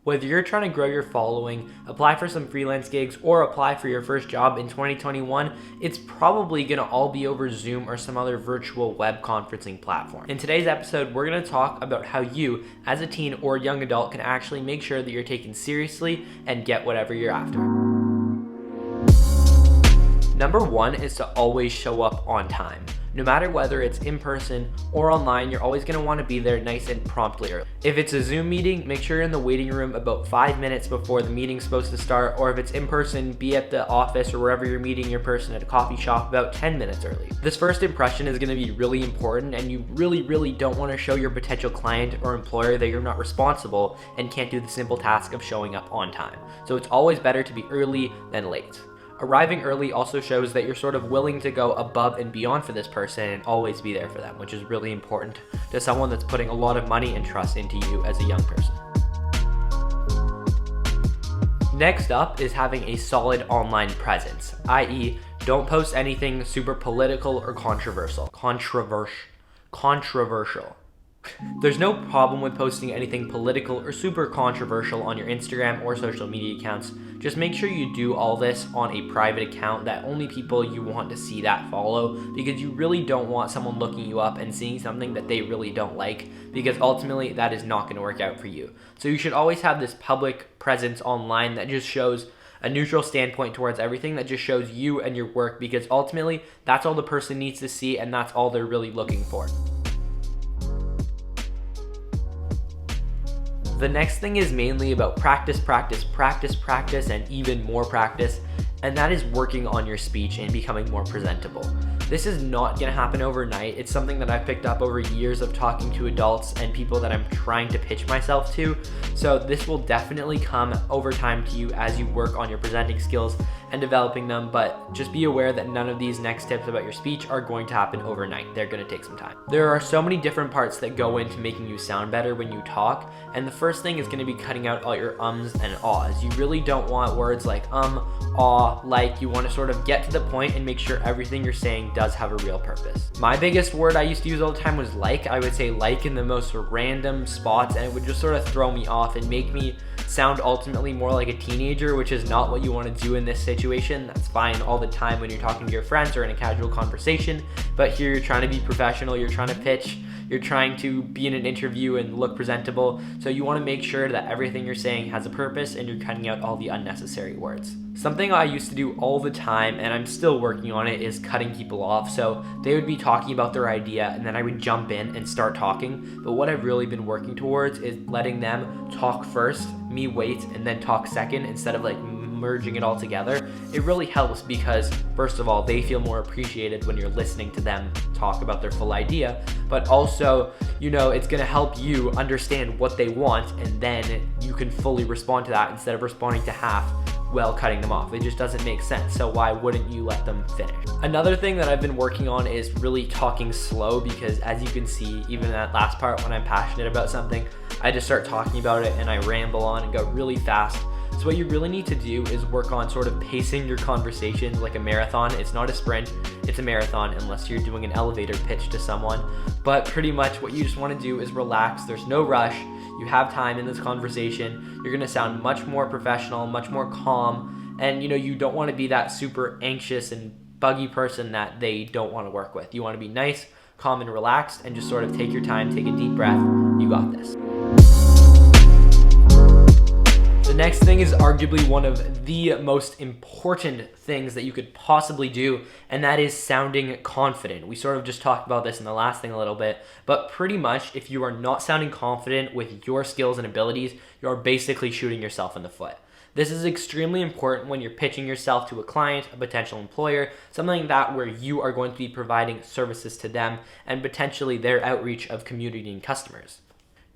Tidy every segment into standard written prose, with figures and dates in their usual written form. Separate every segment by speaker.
Speaker 1: Whether you're trying to grow your following, apply for some freelance gigs, or apply for your first job in 2021, it's probably going to all be over Zoom or some other virtual web conferencing platform. In today's episode, we're going to talk about how you, as a teen or young adult, can actually make sure that you're taken seriously and get whatever you're after. Number one is to always show up on time. No matter whether it's in person or online, you're always going to want to be there nice and promptly early. If it's a Zoom meeting, make sure you're in the waiting room about 5 minutes before the meeting's supposed to start, or if it's in person, be at the office or wherever you're meeting your person at a coffee shop about 10 minutes early. This first impression is going to be really important, and you really don't want to show your potential client or employer that you're not responsible and can't do the simple task of showing up on time. So it's always better to be early than late. Arriving early also shows that you're sort of willing to go above and beyond for this person and always be there for them, which is really important to someone that's putting a lot of money and trust into you as a young person. Next up is having a solid online presence, i.e., don't post anything super political or controversial. Controversial. There's no problem with posting anything political or super controversial on your Instagram or social media accounts. Just make sure you do all this on a private account that only people you want to see that follow, because you really don't want someone looking you up and seeing something that they really don't like, because ultimately that is not going to work out for you. So you should always have this public presence online that just shows a neutral standpoint towards everything, that just shows you and your work, because ultimately that's all the person needs to see and that's all they're really looking for. The next thing is mainly about practice, and even more practice, and that is working on your speech and becoming more presentable. This is not going to happen overnight. It's something that I've picked up over years of talking to adults and people that I'm trying to pitch myself to. So this will definitely come over time to you as you work on your presenting skills and developing them, but just be aware that none of these next tips about your speech are going to happen overnight. They're going to take some time. There are so many different parts that go into making you sound better when you talk, and the first thing is going to be cutting out all your ums and ahs. You really don't want words like aw, like. You want to sort of get to the point and make sure everything you're saying does have a real purpose. My biggest word I used to use all the time was like. I would say like in the most random spots, and it would just sort of throw me off and make me sound ultimately more like a teenager, which is not what you want to do in this situation. That's fine all the time when you're talking to your friends or in a casual conversation, but here you're trying to be professional, you're trying to pitch, you're trying to be in an interview and look presentable, so you want to make sure that everything you're saying has a purpose and you're cutting out all the unnecessary words. Something I used to do all the time, and I'm still working on it, is cutting people off. So they would be talking about their idea and then I would jump in and start talking, but what I've really been working towards is letting them talk first, me wait, and then talk second, instead of like merging it all together. It really helps because, first of all, they feel more appreciated when you're listening to them talk about their full idea, but also, it's going to help you understand what they want, and then you can fully respond to that instead of responding to half while cutting them off. It just doesn't make sense, so why wouldn't you let them finish? Another thing that I've been working on is really talking slow, because as you can see, even that last part, when I'm passionate about something, I just start talking about it and I ramble on and go really fast. So what you really need to do is work on sort of pacing your conversations like a marathon. It's not a sprint, it's a marathon, unless you're doing an elevator pitch to someone. But pretty much what you just want to do is relax. There's no rush. You have time in this conversation. You're going to sound much more professional, much more calm. And you don't want to be that super anxious and buggy person that they don't want to work with. You want to be nice, calm, and relaxed, and just sort of take your time, take a deep breath. You got this. The next thing is arguably one of the most important things that you could possibly do, and that is sounding confident. We sort of just talked about this in the last thing a little bit, but pretty much if you are not sounding confident with your skills and abilities, you are basically shooting yourself in the foot. This is extremely important when you're pitching yourself to a client, a potential employer, something like that where you are going to be providing services to them and potentially their outreach of community and customers.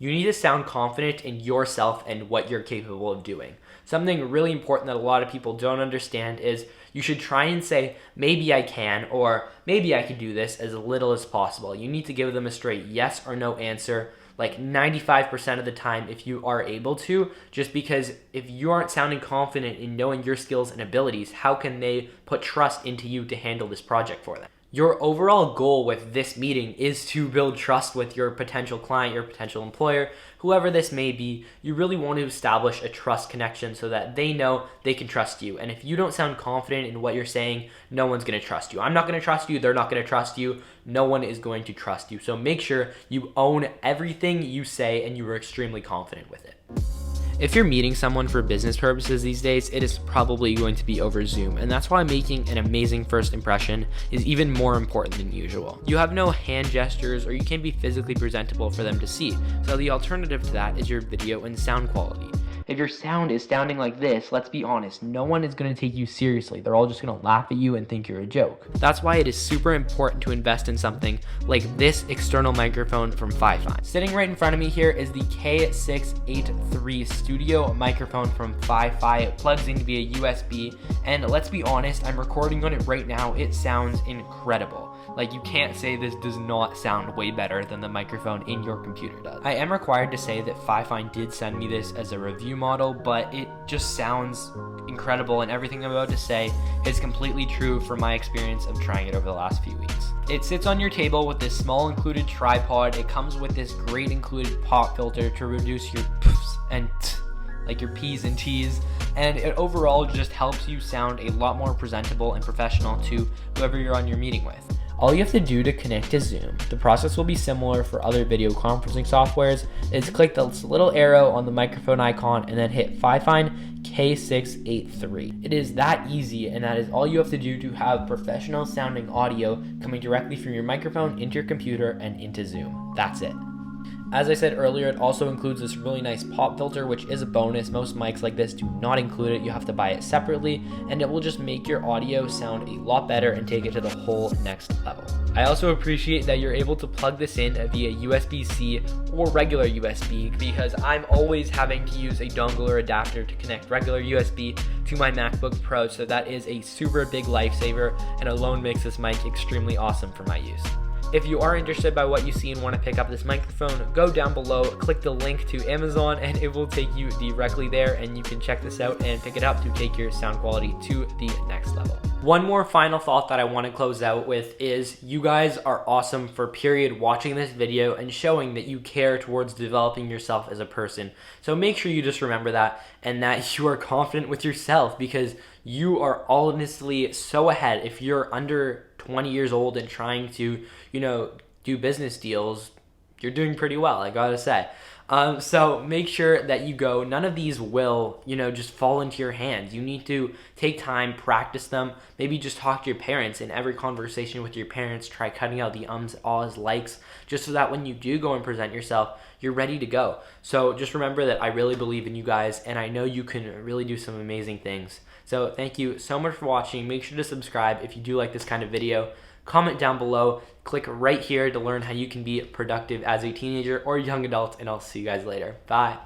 Speaker 1: You need to sound confident in yourself and what you're capable of doing. Something really important that a lot of people don't understand is you should try and say, maybe I can, or maybe I can do this, as little as possible. You need to give them a straight yes or no answer, like 95% of the time if you are able to, just because if you aren't sounding confident in knowing your skills and abilities, how can they put trust into you to handle this project for them? Your overall goal with this meeting is to build trust with your potential client, your potential employer, whoever this may be. You really want to establish a trust connection so that they know they can trust you. And if you don't sound confident in what you're saying, no one's going to trust you. I'm not going to trust you. They're not going to trust you. No one is going to trust you. So make sure you own everything you say and you are extremely confident with it. If you're meeting someone for business purposes these days, it is probably going to be over Zoom, and that's why making an amazing first impression is even more important than usual. You have no hand gestures, or you can't be physically presentable for them to see, so the alternative to that is your video and sound quality. If your sound is sounding like this, let's be honest, no one is going to take you seriously. They're all just going to laugh at you and think you're a joke. That's why it is super important to invest in something like this external microphone from Fi-Fi. Sitting right in front of me here is the K683 studio microphone from Fi-Fi. It plugs in via USB, and let's be honest, I'm recording on it right now. It sounds incredible. Like, you can't say this does not sound way better than the microphone in your computer does. I am required to say that Fi-Fi did send me this as a review model, but it just sounds incredible, and everything I'm about to say is completely true from my experience of trying it over the last few weeks. It sits on your table with this small included tripod. It comes with this great included pop filter to reduce your pfs and t, like your P's and T's, and it overall just helps you sound a lot more presentable and professional to whoever you're on your meeting with. All you have to do to connect to Zoom, the process will be similar for other video conferencing softwares, is click this little arrow on the microphone icon and then hit Fi-Fi K683. It is that easy, and that is all you have to do to have professional sounding audio coming directly from your microphone into your computer and into Zoom. That's it. As I said earlier, it also includes this really nice pop filter, which is a bonus. Most mics like this do not include it. You have to buy it separately, and it will just make your audio sound a lot better and take it to the whole next level. I also appreciate that you're able to plug this in via USB-C or regular USB, because I'm always having to use a dongle or adapter to connect regular USB to my MacBook Pro, so that is a super big lifesaver and alone makes this mic extremely awesome for my use. If you are interested by what you see and want to pick up this microphone, go down below, click the link to Amazon, and it will take you directly there, and you can check this out and pick it up to take your sound quality to the next level. One more final thought that I want to close out with is you guys are awesome for period watching this video and showing that you care towards developing yourself as a person. So make sure you just remember that, and that you are confident with yourself, because you are honestly so ahead. If you're under 20 years old and trying to, do business deals, you're doing pretty well, I gotta say. So make sure that you go. None of these will, just fall into your hands. You need to take time, practice them. Maybe just talk to your parents. In every conversation with your parents, try cutting out the ums, ahs, likes, just so that when you do go and present yourself, you're ready to go. So just remember that I really believe in you guys, and I know you can really do some amazing things. So thank you so much for watching. Make sure to subscribe if you do like this kind of video. Comment down below. Click right here to learn how you can be productive as a teenager or young adult, and I'll see you guys later. Bye.